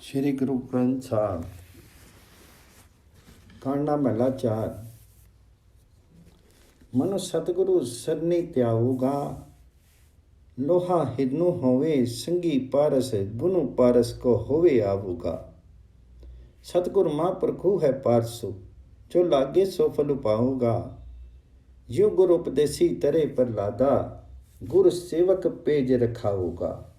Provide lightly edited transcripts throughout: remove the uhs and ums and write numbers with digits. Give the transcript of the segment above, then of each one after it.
श्री गुरु ग्रंथ साहब कांडा महला 4। मनु सतगुरु सरनी त्याऊगा, लोहा हिरनु होवे संगी पारस, गुनु पारस को होवे आवूगा। सतगुरु महाप्रभु है पारसु, जो लागे सो फल पाऊगा। जो गुरु उपदेसी तरे पर लादा, गुरु सेवक पेज रखाऊगा।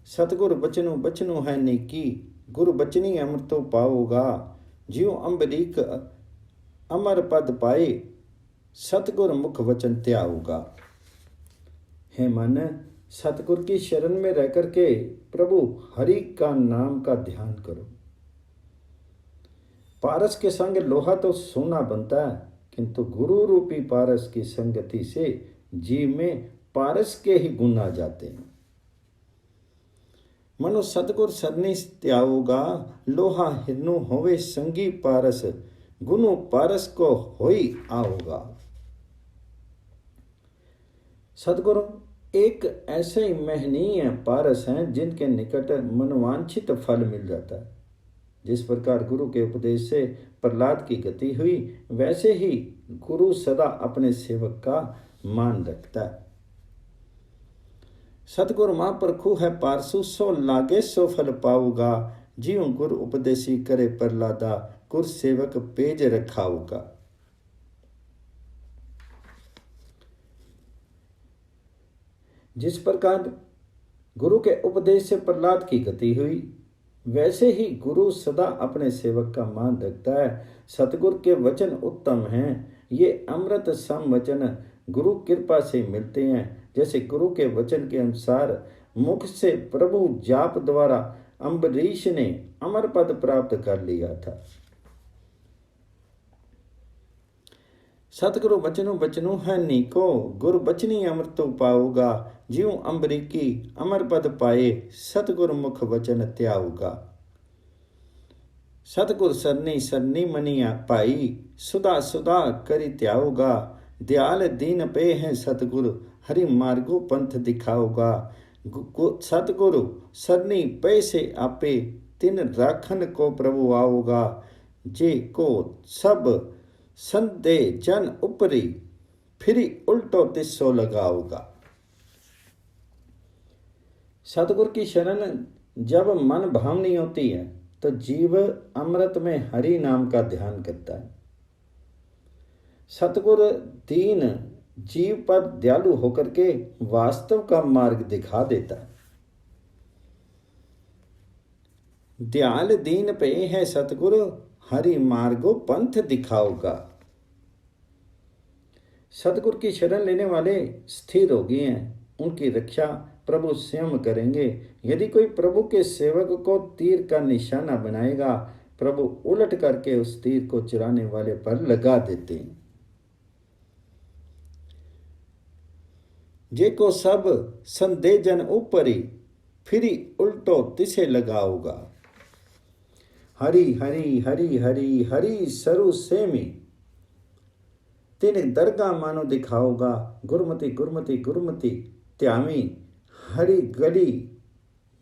सतगुरु बचनु बचनु है नेकी, गुरु बचनी अमृतो पाओगा। ज्यों अम्बरीक अमर पद पाए, सतगुरु मुख वचन त्याऊगा। हे मन, सतगुरु की शरण में रह करके प्रभु हरि का नाम का ध्यान करो। पारस के संग लोहा तो सोना बनता है, किंतु गुरु रूपी पारस की संगति से जीव में पारस के ही गुण आ जाते हैं। मनु सतगुर सरनी त्याऊगा, लोहा हिरनु होवे संगी पारस, गुनु पारस को होई आओगा। सतगुरु एक ऐसे ही महनीय पारस हैं जिनके निकट मनवांछित फल मिल जाता है। जिस प्रकार गुरु के उपदेश से प्रहलाद की गति हुई, वैसे ही गुरु सदा अपने सेवक का मान रखता है। सतगुरु महाप्रभु है पारसु, सो लागे सो फल पाऊगा। जीव गुरु उपदेशी करे प्रहलादा, गुरु सेवक पेज रखाऊगा। जिस प्रकार गुरु के उपदेश से प्रहलाद की गति हुई, वैसे ही गुरु सदा अपने सेवक का मान रखता है। सतगुरु के वचन उत्तम हैं, ये अमृत सम वचन गुरु कृपा से मिलते हैं। जैसे गुरु के वचन के अनुसार मुख से प्रभु जाप द्वारा अम्बरीश ने अमर पद प्राप्त कर लिया था। सतगुरु बचनु बचनु है नीको, गुरु बचनी अमृतो पाऊगा। ज्यों अम्बरीकी अमर पद पाए, सतगुरु मुख वचन त्याऊगा। सतगुरु सरनी सरनी मनिया पाई, सुधा सुधा करी त्याऊगा। दयाल दीन पे हैं सतगुरु, हरि मार्गो पंथ दिखाओगा। सतगुरु सरनी पे से आपे, तिन राखन को प्रभु आओगा। जे को सब संदे जन उपरी, फिरी उल्टो तिस्सो लगाओगा। सतगुरु की शरण जब मन भावनी होती है, तो जीव अमृत में हरि नाम का ध्यान करता है। सतगुरु दीन जीव पर दयालु होकर के वास्तव का मार्ग दिखा देता है। दयाल दीन पे है सतगुरु, हरि मार्गो पंथ दिखाओगा। सतगुरु की शरण लेने वाले स्थिर हो गए हैं, उनकी रक्षा प्रभु स्वयं करेंगे। यदि कोई प्रभु के सेवक को तीर का निशाना बनाएगा, प्रभु उलट करके उस तीर को चुराने वाले पर लगा देते हैं। जे को सब संदे जन ऊपरी, फिरी उल्टो तिसे लगाओगा। हरि हरि हरि हरि हरि सरु सेमी, तिन दरगाह मानो दिखाओगा। गुरमति गुरमति गुरमति त्यामी, हरि गली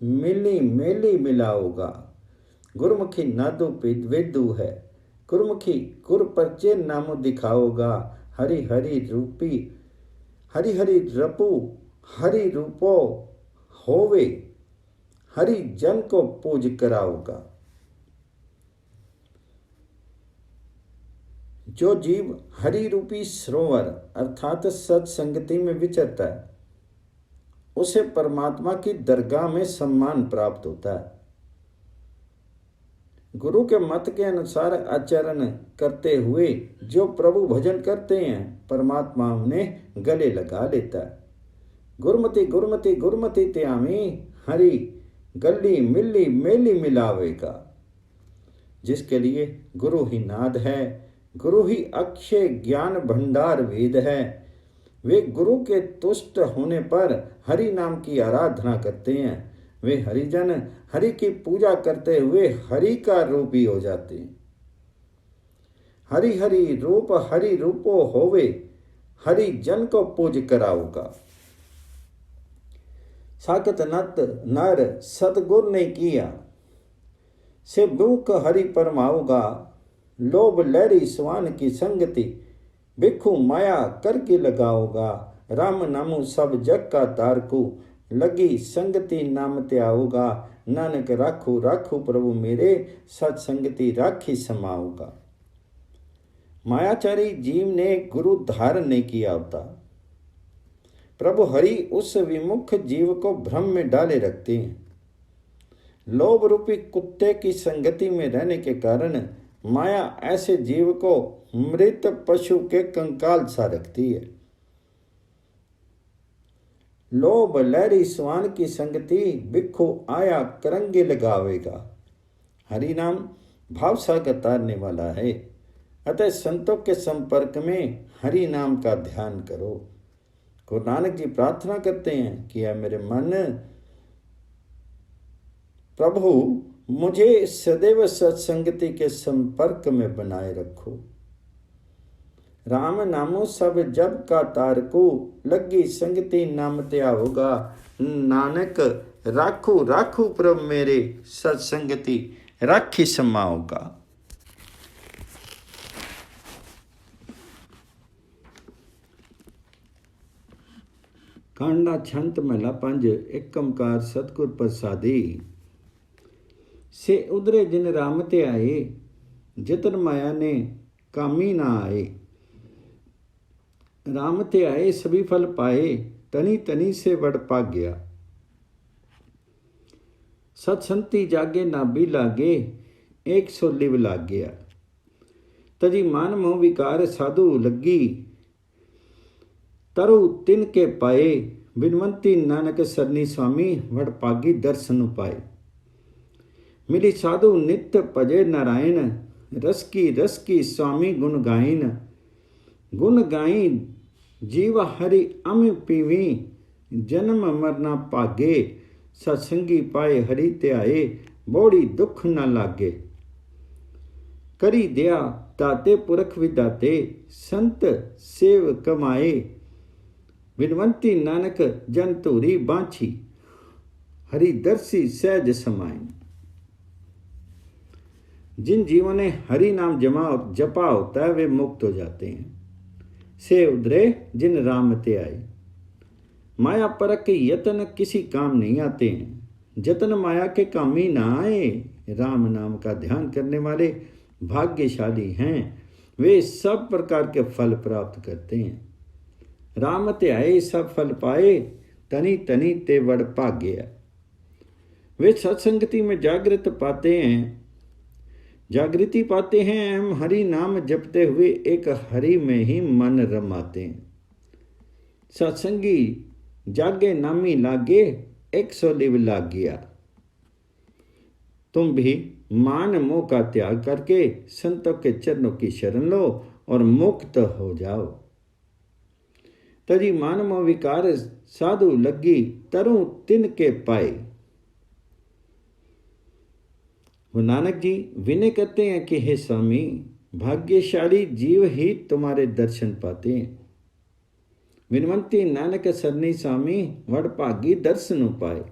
मिली मेली मिलाओगा। गुरमुखी नादो वेदु है, गुरमुखी गुर परचे नामो दिखाओगा। हरि हरि रूपी हरि हरि रपु, हरि रूपो होवे, हरि जन को पूज कराओगा। जो जीव हरि रूपी सरोवर अर्थात सत्संगति में विचरता है, उसे परमात्मा की दरगाह में सम्मान प्राप्त होता है। गुरु के मत के अनुसार आचरण करते हुए जो प्रभु भजन करते हैं, परमात्मा उन्हें गले लगा लेता है। गुरमति गुरमति गुरमति त्यामी, हरि गली मिली मेली मिलावेगा। जिसके लिए गुरु ही नाद है, गुरु ही अक्षय ज्ञान भंडार वेद है। वे गुरु के तुष्ट होने पर हरि नाम की आराधना करते हैं। वे हरिजन हरि की पूजा करते हुए हरि का रूपी हो जाते हैं। हरि हरि रूप हरि रूपो होवे, हरि जन को पूज कराओगा। साकत नत नर सतगुर ने किया, से भूख हरि परमाऊगा। लोभ लहरी स्वान की संगति, भिक्षु माया करके लगाओगा। राम नामु सब जग का तारकू, लगी संगति नाम त्याऊगा। नानक राखो राखो प्रभु मेरे, सत्संगति राखी समाऊगा। मायाचारी जीव ने गुरु धारण नहीं किया होता। प्रभु हरि उस विमुख जीव को भ्रम में डाले रखते हैं। लोभ रूपी कुत्ते की संगति में रहने के कारण माया ऐसे जीव को मृत पशु के कंकाल सा रखती है। लोभ लहरी स्वान की संगति, भिक्षु आया करंगे लगावेगा। हरि नाम भाव सागर तारने वाला है, अतः संतों के संपर्क में हरि नाम का ध्यान करो। गुरु नानक जी प्रार्थना करते हैं कि है मेरे मन, प्रभु मुझे सदैव सत्संगति के संपर्क में बनाए रखो। राम नामो सब जब का तारको, लगी संगति नाम त्यागोगा। नानक राखू राखू प्रभु मेरे, सत्संगति राखी समाओगा। कांडा छंत महला 5 एकमकार सतगुर प्रसादी। से उधरे जिन राम ते आए, जतन माया ने कामी ना आए। राम ते आए सभी फल पाए, तनी तनी से वड़ पा गया। सत्संति जागे ना भी लागे, 100 लिव लाग गया। तजी मान मोह विकार साधु लगी, तरु तिन के पाए। बिनवंती नानक सरनी स्वामी, वड़ पागी दर्शन पाए। मिली साधु नित्य भजे नारायण, रस की स्वामी गुण गाइन। गुण गाई जीव हरि अमि पीवी, जन्म मरना पागे। सत्संगी पाए हरि त्याए, बोड़ी दुख न लागे। करी दया दाते पुरख विदाते, संत सेव कमाए। बिनवंती नानक जन धूरी बांछी, हरि दर्शी सहज समाए। जिन जीवों ने हरि नाम जपा होता है वे मुक्त हो जाते हैं। से उधरे जिन राम ते आए। माया परक के यतन किसी काम नहीं आते हैं। जतन माया के कामी ना आए। राम नाम का ध्यान करने वाले भाग्यशाली हैं, वे सब प्रकार के फल प्राप्त करते हैं। राम ते आए सब फल पाए, तनी तनी ते वड़ भाग्य। वे सत्संगति में जागृत पाते हैं, जागृति पाते हैं एवं हरि नाम जपते हुए एक हरि में ही मन रमाते हैं। सत्संगी जागे नामी लागे, 100 लिव लाग गया। तुम भी मान मोह का त्याग करके संतों के चरणों की शरण लो और मुक्त हो जाओ। तजी मान मोह विकार साधु लगी, तरु तिन के पाए। वो नानक जी विनय करते हैं कि हे स्वामी, भाग्यशाली जीव ही तुम्हारे दर्शन पाते हैं। विनवंती नानक सरनी स्वामी, वड़ भागी दर्शन पाए।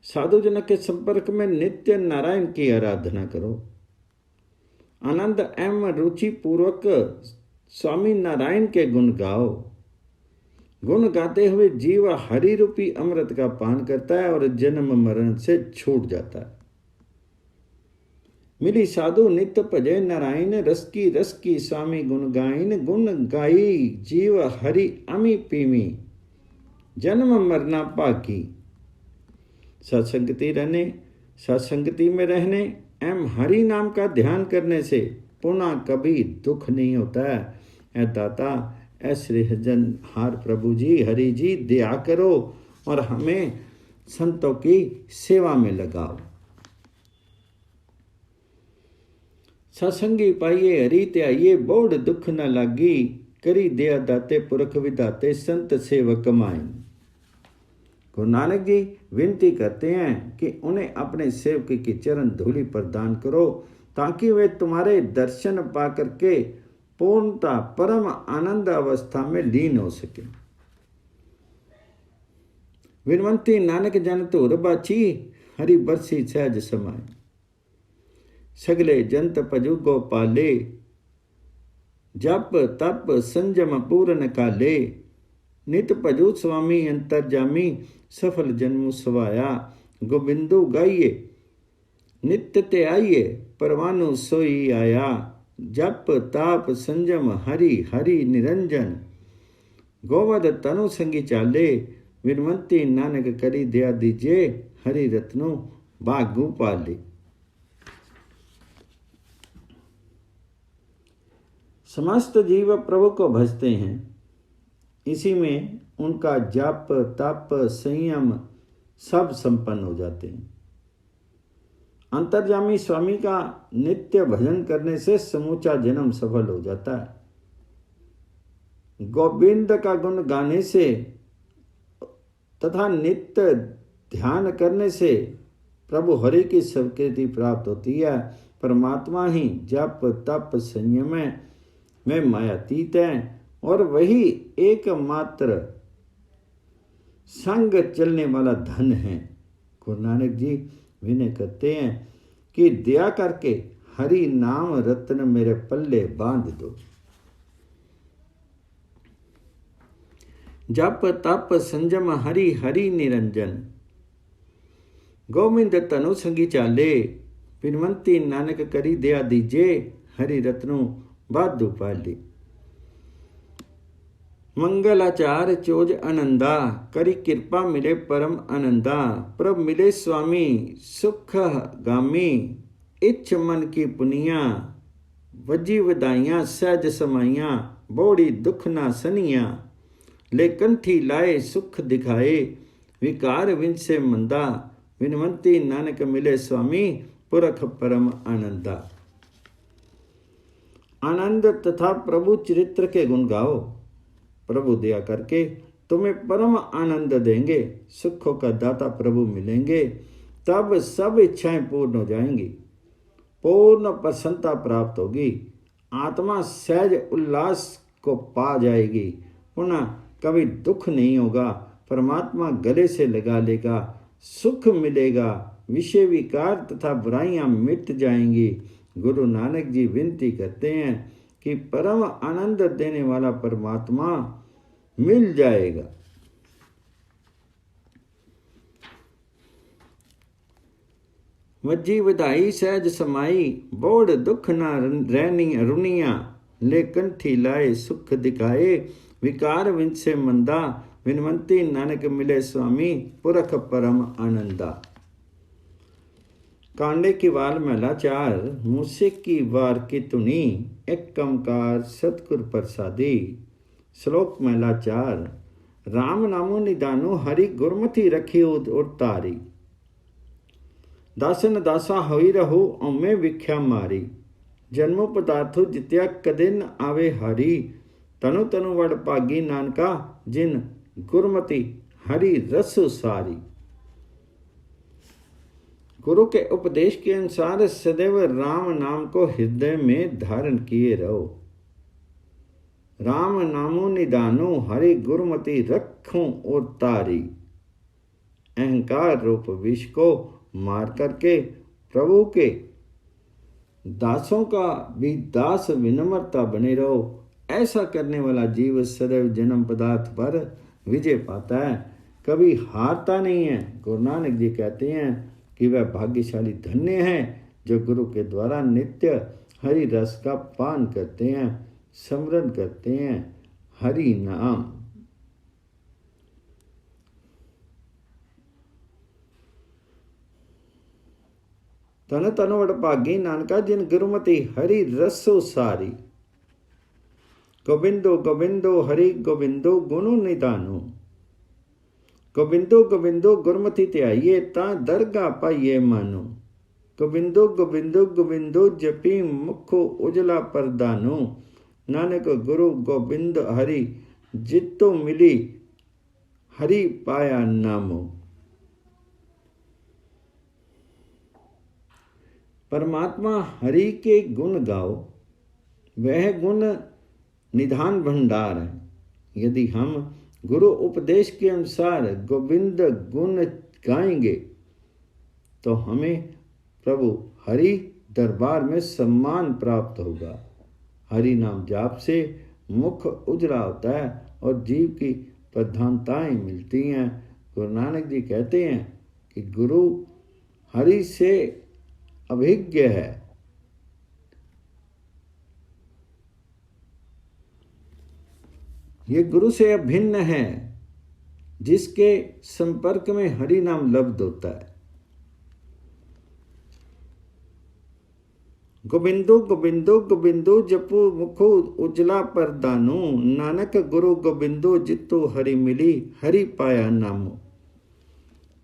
साधु जन के संपर्क में नित्य नारायण की आराधना करो। आनंद एवं रुचि पूर्वक स्वामी नारायण के गुण गाओ। गुण गाते हुए जीव हरि रूपी अमृत का पान करता है और जन्म मरण से छूट जाता है। मिली साधु नित्य भजे नारायण, रस की स्वामी गुण गाइन। गुण गाई जीव हरि अमि पीवी, जन्म मरना पाकी। सत्संगति में रहने एवं हरि नाम का ध्यान करने से पुनः कभी दुख नहीं होता है। ऐ दाता, ऐ सृजनहार प्रभु जी, हरि जी दया करो और हमें संतों की सेवा में लगाओ। सत्संगी पाइए हरि त्याइए, बोड़ दुख न लागी। करी दया दाते पुरख विधाते, संत सेवक कमाएं। गुरु नानक जी विनती करते हैं कि उन्हें अपने सेवक की चरण धूलि प्रदान करो, ताकि वे तुम्हारे दर्शन पा करके पूर्णता परम आनंद अवस्था में लीन हो सके। विनवंती नानक जन धूर बाची, हरि बरसी सहज समाए। सगले जंत पजु गोपाले, जप तप संजम पूरन काले। नित भजो स्वामी अंतरजामी, सफल जन्मु सवाया। गोबिंदो गाइए नित्य ते आइए, परवानु सोई आया। जप ताप संजम हरि हरि निरंजन, गोवध तनु संगी चाले। विनवंती नानक करी दया दीजे, हरि रत्नो भागु पाले। समस्त जीव प्रभु को भजते हैं, इसी में उनका जप तप संयम सब संपन्न हो जाते हैं। अंतर्यामी स्वामी का नित्य भजन करने से समूचा जन्म सफल हो जाता है। गोविंद का गुण गाने से तथा नित्य ध्यान करने से प्रभु हरि की स्वीकृति प्राप्त होती है। परमात्मा ही जप तप संयम में मायातीत है और वही एकमात्र संग चलने वाला धन है। गुरु नानक जी विनय करते हैं कि दया करके हरि नाम रत्न मेरे पल्ले बांध दो। जप तप संजम हरि हरि निरंजन, गोविंद तनु संगी चाले। बिनवंती नानक करी दया दीजे, हरि रत्नो बाधु पाले। मंगलाचार चोज आनंदा, करी कृपा मिले परम आनंदा। प्रभ मिले स्वामी सुख गामी, इच्छ मन की पुनिया। वजी वदाइयां सहज समाइयां, बोड़ी दुख ना सनिया। ले कंठी लाए सुख दिखाए, विकार विन से मंदा। विनवंती नानक मिले स्वामी, पुरख परम आनंदा। आनंद तथा प्रभु चरित्र के गुण गाओ, प्रभु दया करके तुम्हें परम आनंद देंगे। सुखों का दाता प्रभु मिलेंगे, तब सब इच्छाएं पूर्ण हो जाएंगी। पूर्ण प्रसन्नता प्राप्त होगी, आत्मा सहज उल्लास को पा जाएगी। पुनः कभी दुख नहीं होगा, परमात्मा गले से लगा लेगा, सुख मिलेगा। विषय विकार तथा बुराइयां मिट जाएंगी। गुरु नानक जी विनती करते हैं कि परम आनंद देने वाला परमात्मा मिल जाएगा। वज्जी वधाई सहज समाई, बोड़ दुख ना रहनी रुनिया। ले कंठी लाए सुख दिखाए, विकार विन से मंदा। विनवंती नानक मिले स्वामी, पुरख परम आनंदा। कांडे की वाल महला 4, मूसे की वार की तुनी। एक कमकार सतगुर प्रसादी। श्लोक महला 4, राम नामो निदानो, हरि गुरमति रखी उतारी। दासन दासा होई रहो, औमे विख्या मारी। जन्मो पदार्थो जित्या कदे न आवे हारी। तनु तनु वड भागी नानका, जिन गुरमति हरि रसु सारी। गुरु के उपदेश के अनुसार सदैव राम नाम को हृदय में धारण किए रहो। राम नामो निदानो, हरि गुरमति रखूं और तारी। अहंकार रूप विष को मार करके प्रभु के दासों का भी दास विनम्रता बने रहो। ऐसा करने वाला जीव सदैव जन्म पदार्थ पर विजय पाता है, कभी हारता नहीं है। गुरु नानक जी कहते हैं कि वह भाग्यशाली धन्य है जो गुरु के द्वारा नित्य हरि रस का पान करते हैं, स्मरण करते हैं हरि नाम। तन तन वड भागी नानका, जिन गुरुमति हरि रसो सारी। गोविंदो गोविंदो हरि गोविंदो, गुनु निदानो। गोविंदो गोविंदो गुरमति त्याइए, ता दरगा पाइए मानो। गोविंदो गोविंदो गोविंदो, जपी मुखो उजला परदानो। नानक गुरु गोविंद हरि, जितो मिली हरि पाया नामो। परमात्मा हरि के गुण गाओ, वह गुण निधान भंडार है। यदि हम गुरु उपदेश के अनुसार गोविंद गुण गाएंगे तो हमें प्रभु हरि दरबार में सम्मान प्राप्त होगा। हरि नाम जाप से मुख उजला होता है और जीव की प्रधानताएं मिलती हैं। गुरु नानक जी कहते हैं कि गुरु हरि से अभिज्ञ है। ये गुरु से अभिन्न है, जिसके संपर्क में हरि नाम लब्ध होता है। गोबिंदो गोबिंदो गोबिंदो जपो मुखो उजला परदानो, नानक गुरु गोबिंदो जितो हरि मिली, हरि पाया नामो।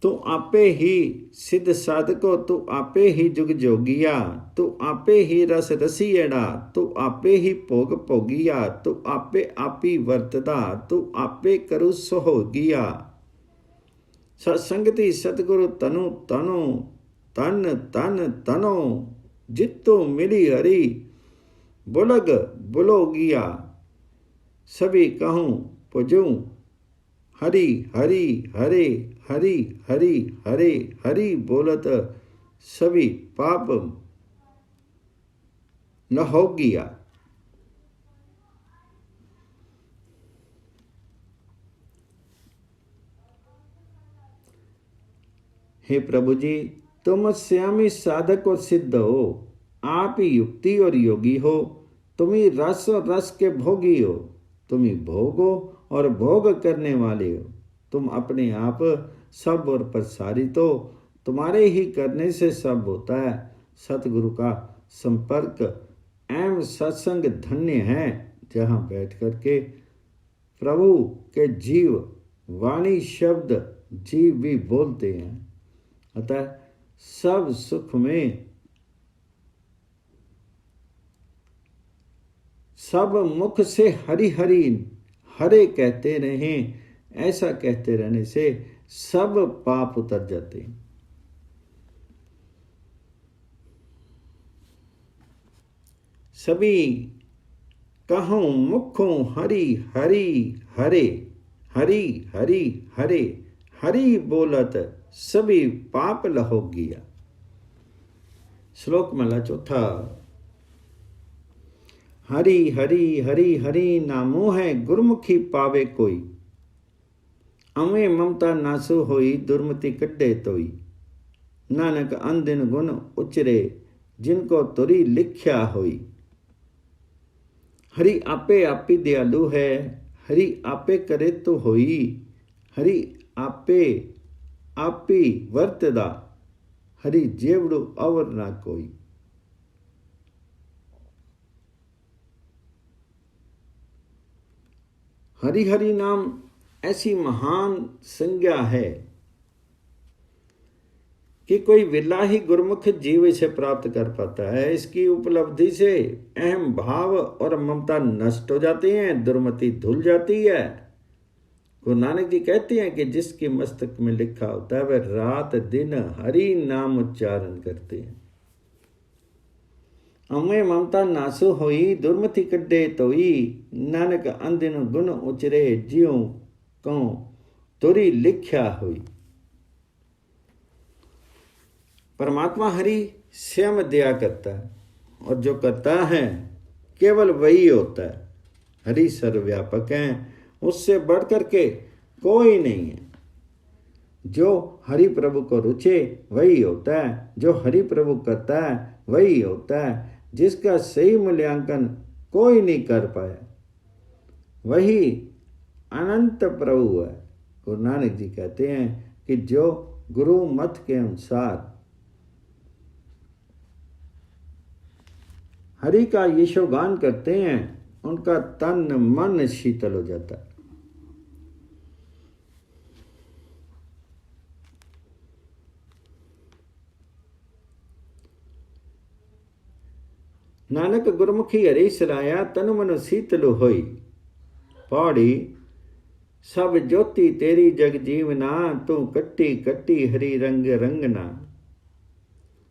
तू आपे ही सिद्ध साधको, तू आपे ही जुग जोगिया, तू आपे ही रस रसियड़ा, तू आपे ही भोग भोगिया, तू आपे आपी वर्तदा, तू आपे करु सोहोगिया। सत्संगति सतगुरु तनु तनो, तन तन तनो, जितो मिली हरि बुलग बुलोगिया। सभी कहूँ पुजूं हरि हरि हरे हरि हरि हरे हरि बोलत, सभी पाप न होगिया। हे प्रभु जी, तुम श्यामी साधक और सिद्ध हो, आप ही युक्ति और योगी हो, तुम ही रस और रस के भोगी हो, तुम ही भोगो और भोग करने वाले हो। तुम अपने आप सब और प्रसारित हो, तुम्हारे ही करने से सब होता है। सतगुरु का संपर्क एवं सत्संग धन्य है, जहाँ बैठ करके प्रभु के जीव वाणी शब्द जीव भी बोलते हैं। अतः सब सुख में सब मुख से हरि हरि हरे कहते रहें, ऐसा कहते रहने से सब पाप उतर जाते हैं। सभी कहूं मुखों हरि हरि हरे हरि हरि हरे हरि बोलत, सभी पाप लहो गिया। श्लोक माला चौथा। हरि हरि हरि हरि नामो है, गुरमुखी पावे कोई, अमे ममता नासु होई, दुर्मति कड्डे तोई। नानक अंदिन गुण उचरे, जिनको तुरी लिख्या होई। हरि आपे आपी दयालु है, हरि आपे करे तो होई, हरि आपे आपी वर्तदा, हरि जेवड़ो अवर ना कोई। हरि हरि नाम ऐसी महान संज्ञा है कि कोई विरला ही गुरमुख जीव इसे प्राप्त कर पाता है। इसकी उपलब्धि से अहम भाव और ममता नष्ट हो जाती हैं, दुर्मति धुल जाती है। गुरु नानक जी कहते हैं कि जिसके मस्तक में लिखा होता है वह रात दिन हरि नाम उच्चारण करते हैं। अमे ममता नासु होई, दुर्मति कड्डे तोई। नानक अंदिन गुण उचरे, जियो कौ तुरी लिख्या हुई। परमात्मा हरि स्वयं दया करता है, और जो करता है केवल वही होता है। हरि सर्वव्यापक है, उससे बढ़ करके कोई नहीं है। जो हरि प्रभु को रुचे वही होता है, जो हरि प्रभु करता है वही होता है। जिसका सही मूल्यांकन कोई नहीं कर पाया, वही अनंत प्रभु है। गुरु नानक जी कहते हैं कि जो गुरु मत के अनुसार हरि का यशोगान करते हैं, उनका तन मन शीतल हो जाता है। नानक गुरमुखी हरि सराया, तनु मनु शीतल होई। पौड़ी सब ज्योति तेरी जग जीवना, तू कट्टी कट्टी हरि रंग रंगना।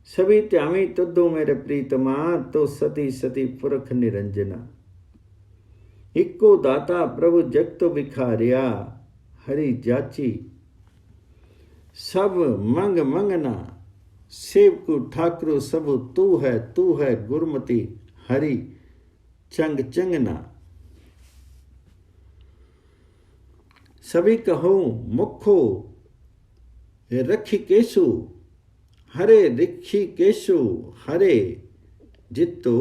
सभी त्यामी तुद्धो मेरे प्रीतमा, तो सती सती पुरख निरंजना। इक्को दाता प्रभु जगत बिखारिया, हरि जाची सब मंग मंगना। सेवकु ठाकुर सबु तू है गुरमति हरि चंग चंगना। सभी कहो मुखो रखिकेशु हरे ऋषिकेशु हरे जितो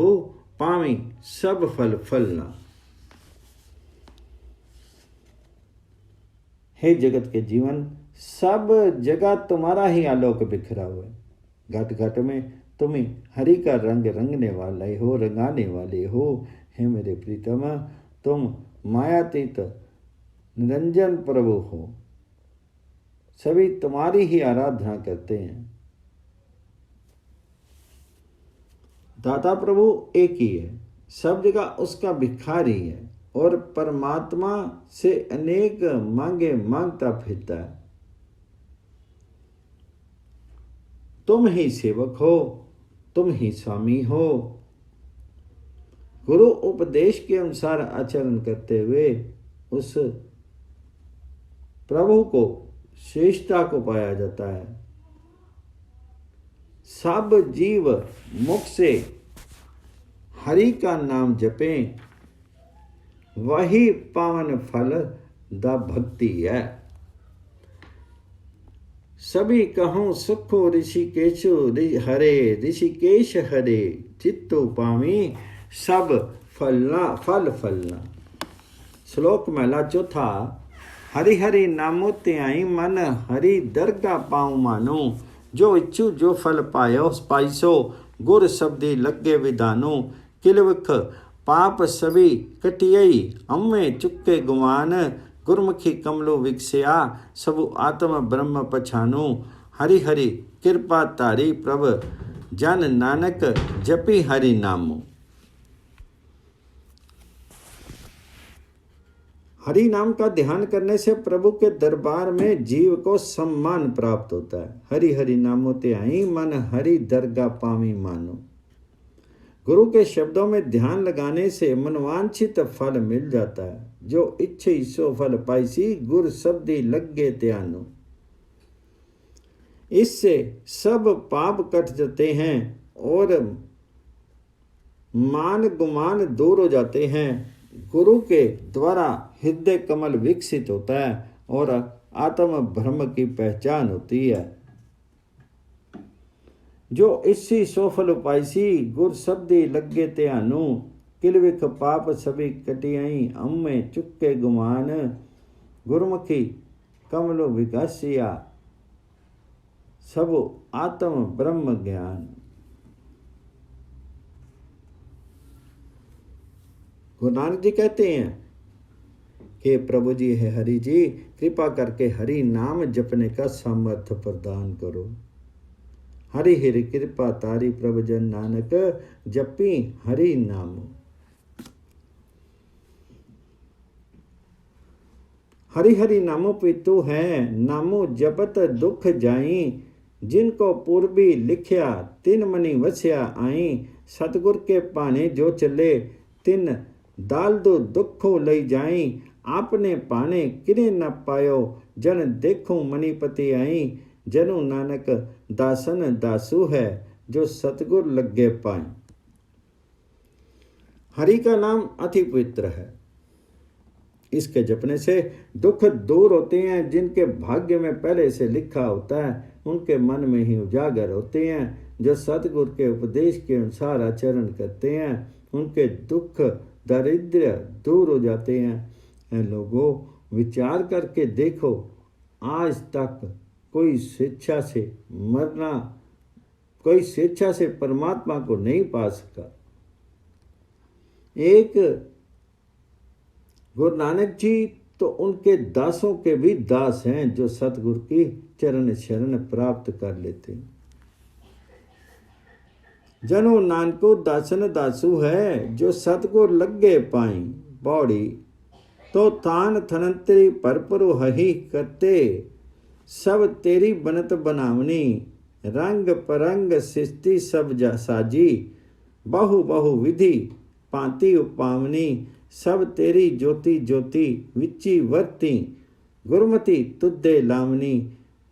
पावी सब फल फलना। हे जगत के जीवन, सब जगह तुम्हारा ही आलोक बिखरा हुआ है। घट घट में तुम ही हरि का रंग रंगने वाले हो, रंगाने वाले हो। हे मेरे प्रीतम, तुम मायातीत निरंजन प्रभु हो। सभी तुम्हारी ही आराधना करते हैं। दाता प्रभु एक ही है, सब जगह उसका भिखारी है और परमात्मा से अनेक मांगे मांगता फिरता है। तुम ही सेवक हो, तुम ही स्वामी हो। गुरु उपदेश के अनुसार आचरण करते हुए उस प्रभु को श्रेष्ठता को पाया जाता है। सब जीव मुख से हरि का नाम जपें, वही पावन फल दा भक्ति है। सभी कहूँ सुखो ऋषिकेशु हरे ऋषिकेश हरे चित्तो पामी सब फलना फल फलना। श्लोक महला चौथा। हरि हरि नामो त्याई मन हरि दरगा पाऊँ मानो। जो इच्छु जो फल पायो पाइसो गुर शब्दी लगे विधानो। किलवख पाप सभी कटियई अम्मे चुक्के गुमान। गुरमुखी कमलो विकसिया सबु आत्म ब्रह्म पछानो। हरि हरि कृपा तारी प्रभ जन नानक जपी हरि नामो। हरि नाम का ध्यान करने से प्रभु के दरबार में जीव को सम्मान प्राप्त होता है। हरि हरि नामो त्याई मन हरि दरगा पामी मानो। गुरु के शब्दों में ध्यान लगाने से मनवांछित फल मिल जाता है। जो इच्छे सो फल पाइसी गुर शब्दी लगे त्यानो। इससे सब पाप कट जाते हैं और मान गुमान दूर हो जाते हैं। गुरु के द्वारा हृदय कमल विकसित होता है और आत्म ब्रह्म की पहचान होती है। जो इसी सोफल उपायसी गुर शब्दी लगे त्यानु। किलविख पाप सभी कटियाई अम्मे चुक्के गुमान। गुरमुखी कमलो विकासिया सब आत्म ब्रह्म ज्ञान। गुरु नानक जी कहते हैं कि प्रभु जी है हरि जी, कृपा करके हरि नाम जपने का सामर्थ्य प्रदान करो। हरि हरि कृपा तारी प्रभु जन नानक जपी हरि नाम। हरि हरि नामो पितु है नामो जपत दुख जाई। जिनको पूर्वी लिखया तिन मनी वस्या आई। सतगुर के पाने जो चले तिन दाल दो दुखो लई जाई। आपने पाने किने न पायो जन देखो मणिपति आई। जनु नानक दासन दासु है जो सतगुर लगे पाए। हरि का नाम अति पवित्र है। इसके जपने से दुख दूर होते हैं। जिनके भाग्य में पहले से लिखा होता है उनके मन में ही उजागर होते हैं। जो सतगुर के उपदेश के अनुसार आचरण करते हैं उनके दुख दारिद्र्य दूर हो जाते हैं। लोगों, विचार करके देखो, आज तक कोई स्वेच्छा से मरना, कोई स्वेच्छा से परमात्मा को नहीं पा सका। एक गुरु नानक जी तो उनके दासों के भी दास हैं जो सतगुरु की चरण शरण प्राप्त कर लेते हैं। जनो नानको दासन दासु है जो सतगुर लगे पाई। बौड़ी तो तान थनंतरी परपरु हही करते। सब तेरी बनत बनावनी रंग परंग सिस्ती सब साजी। बहु बहु विधि पांति उपावनी सब तेरी ज्योति ज्योति विची वर्ती। गुरमति तुद्धे लावनी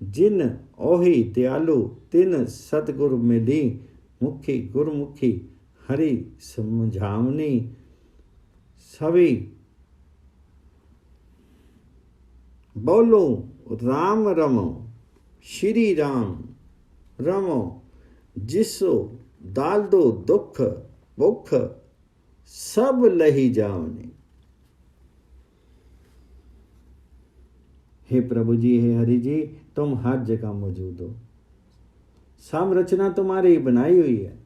जिन ओहि दयालु तिन सतगुरु मिली, मुखी गुरमुखी हरि समझावनी, सभी बोलो राम रमो, श्री राम रमो, जिसो डाल दो दुख भुख, सब लही जावनी। हे प्रभु जी, हे हरि जी, तुम हर जगह मौजूद हो। सब रचना तुम्हारी बनाई हुई है,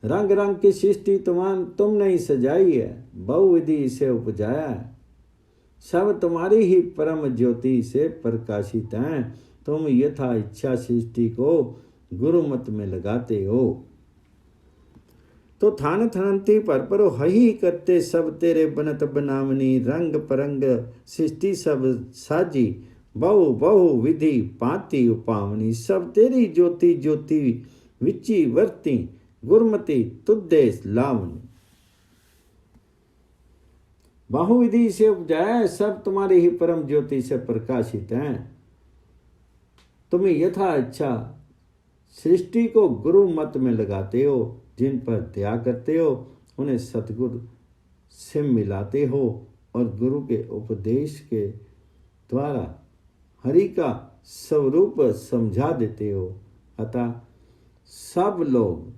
रंग रंग की सृष्टि तुमने ही सजाई है, बहुविधि इसे उपजाया है। सब तुम्हारी ही परम ज्योति से प्रकाशित हैं। तुम यथा इच्छा सृष्टि को गुरुमत में लगाते हो। तो थान थनंती पर हही करते सब तेरे बनत बनावनी, रंग परंग सृष्टि सब साजी, बहु बहु विधि पाती उपावनी। सब तेरी ज्योति ज्योति विची वर्ती, गुरमति तुद्धे लावनी। बहुविधि से उपजाया, सब तुम्हारी ही परम ज्योति से प्रकाशित हैं। तुम्हें यथा इच्छा सृष्टि को गुरु मत में लगाते हो, जिन पर दया करते हो उन्हें सतगुरु से मिलाते हो और गुरु के उपदेश के द्वारा हरि का स्वरूप समझा देते हो। अतः सब लोग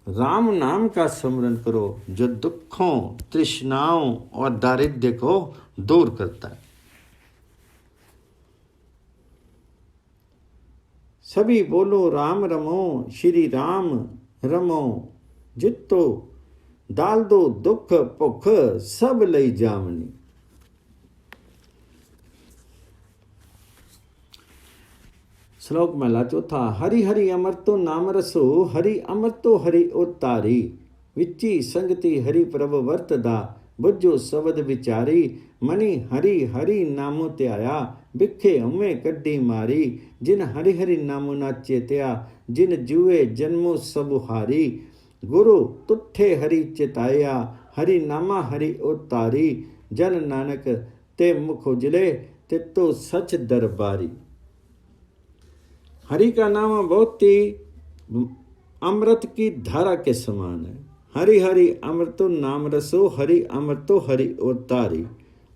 राम नाम का स्मरण करो, जो दुखों तृष्णाओं और दारिद्र्य को दूर करता है। सभी बोलो राम रमो, श्री राम रमो, जितो डाल दो दुख भुख, सब लई जावनी। श्लोक महला चौथा। हरि हरि अमृतो नाम रसो, हरि अमृतो हरि उतारी, विची संगति हरि प्रभ वर्तदा, बुझो शब्द विचारी, मणि हरि हरि नामो त्याया, बिखे हमें कड्डी मारी। जिन हरि हरि नामो नाचे त्या, जिन जुए जन्मो सब हारी, गुरु तुठे हरि चिताया, हरि नामा हरि उतारी। जन नानक ते मुख उजले, ते तो सच दरबारी। हरि का नाम बहुत ही अमृत की धारा के समान है। हरि हरि अमृतो नाम रसो, हरि अमृतो हरि उतारी।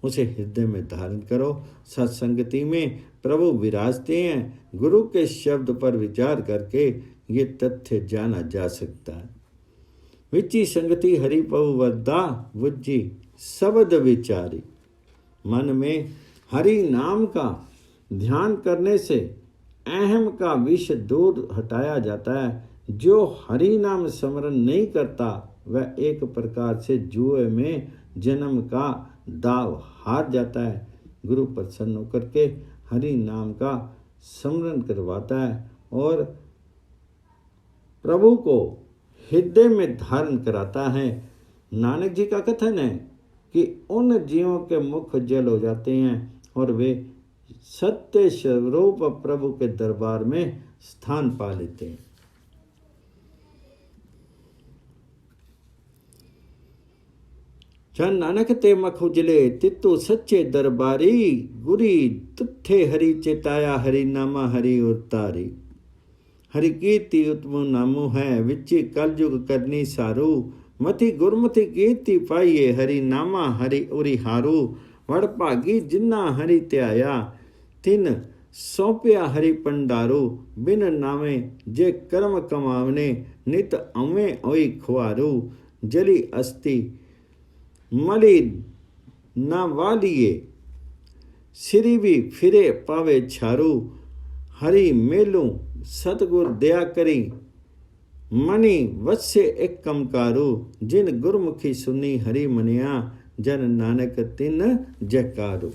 उसे हृदय में धारण करो। सत्संगति में प्रभु विराजते हैं। गुरु के शब्द पर विचार करके ये तथ्य जाना जा सकता है। विची संगति हरि प्रभु वरदा, बुद्धि शब्द विचारी। मन में हरि नाम का ध्यान करने से अहम का विष दूर हटाया जाता है। जो हरि नाम स्मरण नहीं करता वह एक प्रकार से जुए में जन्म का दाव हार जाता है। गुरु प्रसन्न होकर के हरि नाम का स्मरण करवाता है और प्रभु को हृदय में धारण कराता है। नानक जी का कथन है कि उन जीवों के मुख जल हो जाते हैं और वे सत्य स्वरूप प्रभु के दरबार में स्थान पा लेते हैं। जन नानक ते मख उजले, तित्तु सच्चे दरबारी, गुरी तुठे हरि चेताया, हरि नामा हरि उतारी। हरि कीर्ति उत्तम नामो है, विच्ची कलयुग करनी सारू, मति गुरमति कीर्ति पाइये, हरि नामा हरि उरी हारू। वड़ भागी जिन्ना हरि त्याया, तिन सौंपया हरि पंडारू। बिन नामे जे कर्म कमावने, नित अवें ओई खुआरू। जली अस्ति मली न वालिए, सिरी भी फिरे पावे छारू। हरि मेलू सतगुर दया करी, मणि वत्से एक कमकारू। जिन गुरमुखी सुनी हरि मनिया, जन नानक तिन जयकारू।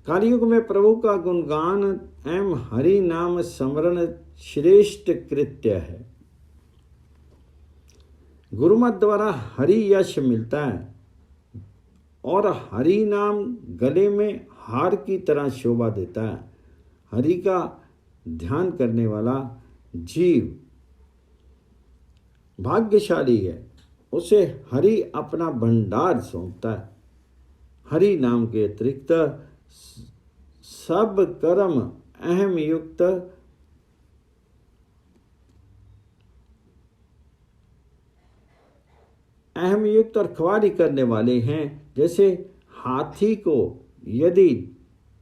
कलयुग में प्रभु का गुणगान एवं हरि नाम स्मरण श्रेष्ठ कृत्य है। गुरुमत द्वारा हरि यश मिलता है और हरि नाम गले में हार की तरह शोभा देता है। हरि का ध्यान करने वाला जीव भाग्यशाली है, उसे हरि अपना भंडार सौंपता है। हरि नाम के अतिरिक्त सब कर्म अहम युक्त और ख्वारी करने वाले हैं। जैसे हाथी को यदि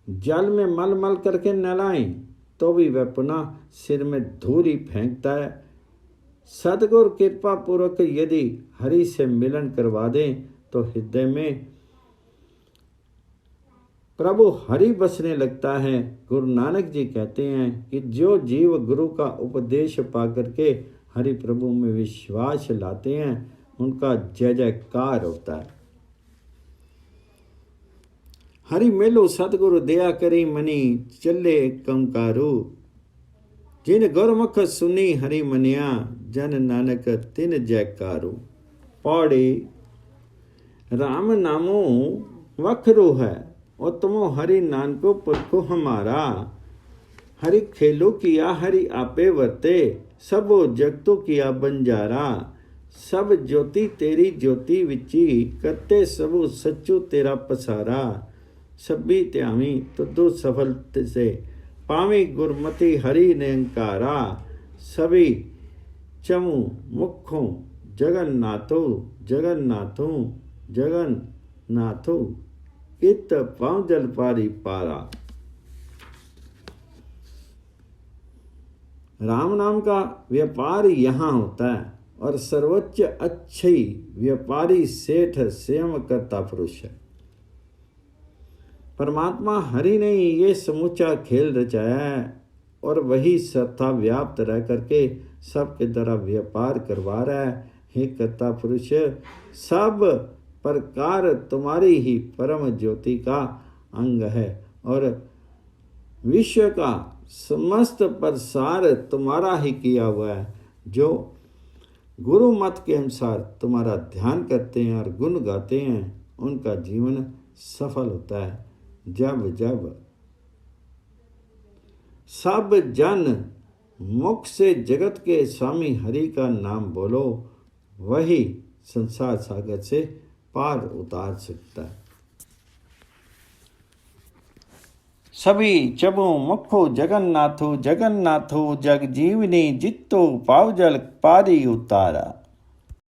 जल में मल मल करके नहलाएं तो भी वह पुनः सिर में धूली फेंकता है। सदगुरु कृपा पूर्वक यदि हरि से मिलन करवा दें तो हृदय में प्रभु हरि बसने लगता है। गुरु नानक जी कहते हैं कि जो जीव गुरु का उपदेश पा करके हरि प्रभु में विश्वास लाते हैं उनका जय जयकार होता है। हरि मेलो सतगुरु दया करी मनी चले कंकारू, जिन गुरमुख सुनी हरि मनिया जन नानक तिन जयकारू। पौड़ी राम नामो वखरू है उत्तमो हरि नानको पुरखो हमारा। हरि खेलो किया हरि आपे वर्ते सबो जगतो किया बंजारा। सब ज्योति तेरी ज्योति विची करते सबो सच्चो तेरा पसारा। सभी त्यामी तुदो सफल से पावी गुरमति हरि निरंकारा। सभी चमु मुखों जगन्नाथो जगन्नाथो जगन्नाथो कित पाँव जल पारी पारा। राम नाम का व्यापार यहाँ होता है और सर्वोच्च अच्छी व्यापारी सेठ स्वयं करता पुरुष है। परमात्मा हरि ने ये समूचा खेल रचाया है और वही सत्ता व्याप्त रह करके सबके द्वारा व्यापार करवा रहा है। हे कर्ता पुरुष, सब प्रकार तुम्हारी ही परम ज्योति का अंग है और विश्व का समस्त प्रसार तुम्हारा ही किया हुआ है। जो गुरु मत के अनुसार तुम्हारा ध्यान करते हैं और गुण गाते हैं उनका जीवन सफल होता है। जब जब सब जन मुख से जगत के स्वामी हरि का नाम बोलो वही संसार सागर से पार उतार सकता है। सभी चबो मुखो जगन्नाथो जगन्नाथो जग जीवनी जित्तो पावजल पारी उतारा।